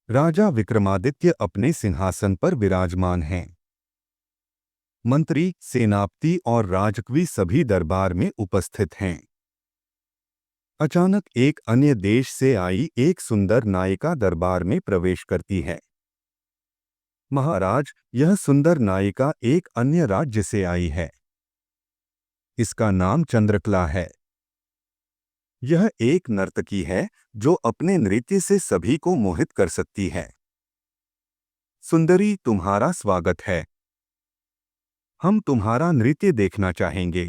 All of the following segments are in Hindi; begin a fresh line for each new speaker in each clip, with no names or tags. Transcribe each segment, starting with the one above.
राजा विक्रमादित्य अपने सिंहासन पर विराजमान हैं। मंत्री, सेनापति और राजकवी सभी दरबार में उपस्थित हैं। अचानक एक अन्य देश से आई एक सुंदर नायिका दरबार में प्रवेश करती है। महाराज, यह सुंदर नायिका एक अन्य राज्य से आई है। इसका नाम चंद्रकला है। यह एक नर्तकी है जो अपने नृत्य से सभी को मोहित कर सकती है। सुंदरी, तुम्हारा स्वागत है। हम तुम्हारा नृत्य देखना चाहेंगे।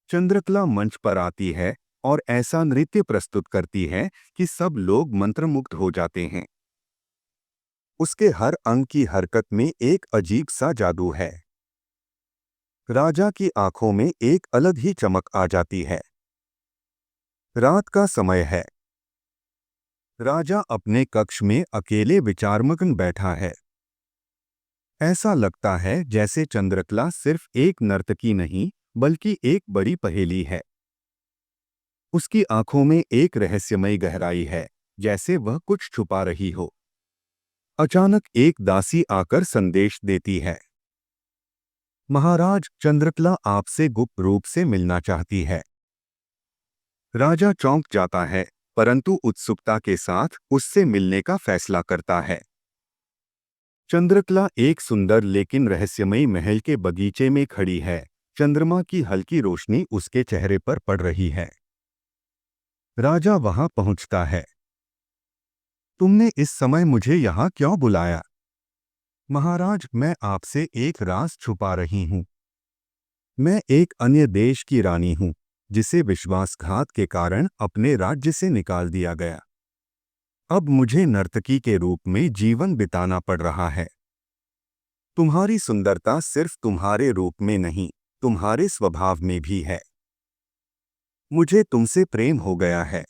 चंद्रकला मंच पर आती है और ऐसा नृत्य प्रस्तुत करती है कि सब लोग मंत्रमुग्ध हो जाते हैं। उसके हर अंग की हरकत में एक अजीब सा जादू है। राजा की आंखों में एक अलग ही चमक आ जाती है। रात का समय है। राजा अपने कक्ष में अकेले विचारमग्न बैठा है। ऐसा लगता है जैसे चंद्रकला सिर्फ एक नर्तकी नहीं, बल्कि एक बड़ी पहेली है। उसकी आंखों में एक रहस्यमयी गहराई है, जैसे वह कुछ छुपा रही हो। अचानक एक दासी आकर संदेश देती है। महाराज, चंद्रकला आपसे गुप्त रूप से मिलना चाहती है। राजा चौंक जाता है, परंतु उत्सुकता के साथ उससे मिलने का फैसला करता है। चंद्रकला एक सुंदर लेकिन रहस्यमयी महल के बगीचे में खड़ी है। चंद्रमा की हल्की रोशनी उसके चेहरे पर पड़ रही है। राजा वहां पहुंचता है। तुमने इस समय मुझे यहाँ क्यों बुलाया? महाराज, मैं आपसे एक राज छुपा रही हूँ। मैं एक अन्य देश की रानी हूँ, जिसे विश्वासघात के कारण अपने राज्य से निकाल दिया गया। अब मुझे नर्तकी के रूप में जीवन बिताना पड़ रहा है। तुम्हारी सुंदरता सिर्फ तुम्हारे रूप में नहीं, तुम्हारे स्वभाव में भी है। मुझे तुमसे प्रेम हो गया है।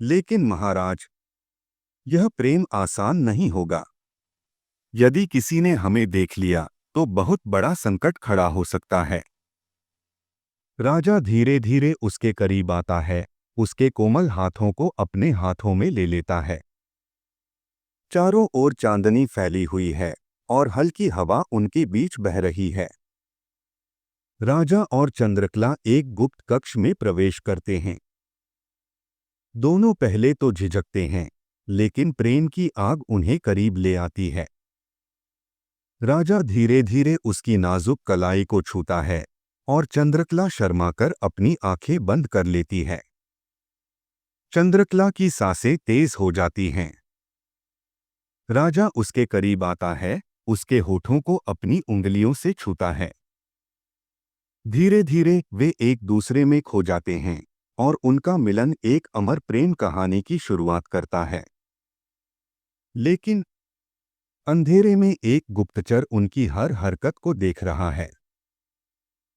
लेकिन महाराज, यह प्रेम आसान नहीं होगा। यदि किसी ने हमें देख लिया तो बहुत बड़ा संकट खड़ा हो सकता है। राजा धीरे धीरे उसके करीब आता है, उसके कोमल हाथों को अपने हाथों में ले लेता है। चारों ओर चांदनी फैली हुई है और हल्की हवा उनके बीच बह रही है। राजा और चंद्रकला एक गुप्त कक्ष में प्रवेश करते हैं। दोनों पहले तो झिझकते हैं, लेकिन प्रेम की आग उन्हें करीब ले आती है। राजा धीरे धीरे उसकी नाजुक कलाई को छूता है और चंद्रकला शर्माकर अपनी आंखें बंद कर लेती है। चंद्रकला की सांसें तेज हो जाती हैं। राजा उसके करीब आता है, उसके होठों को अपनी उंगलियों से छूता है। धीरे धीरे वे एक दूसरे में खो जाते हैं और उनका मिलन एक अमर प्रेम कहानी की शुरुआत करता है। लेकिन अंधेरे में एक गुप्तचर उनकी हर हरकत को देख रहा है।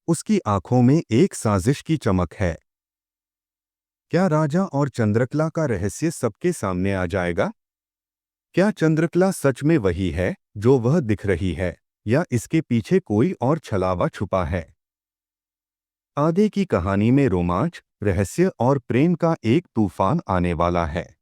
उसकी आंखों में एक साजिश की चमक है। क्या राजा और चंद्रकला का रहस्य सबके सामने आ जाएगा? क्या चंद्रकला सच में वही है जो वह दिख रही है, या इसके पीछे कोई और छलावा छुपा है? आगे की कहानी में रोमांच, रहस्य और प्रेम का एक तूफान आने वाला है।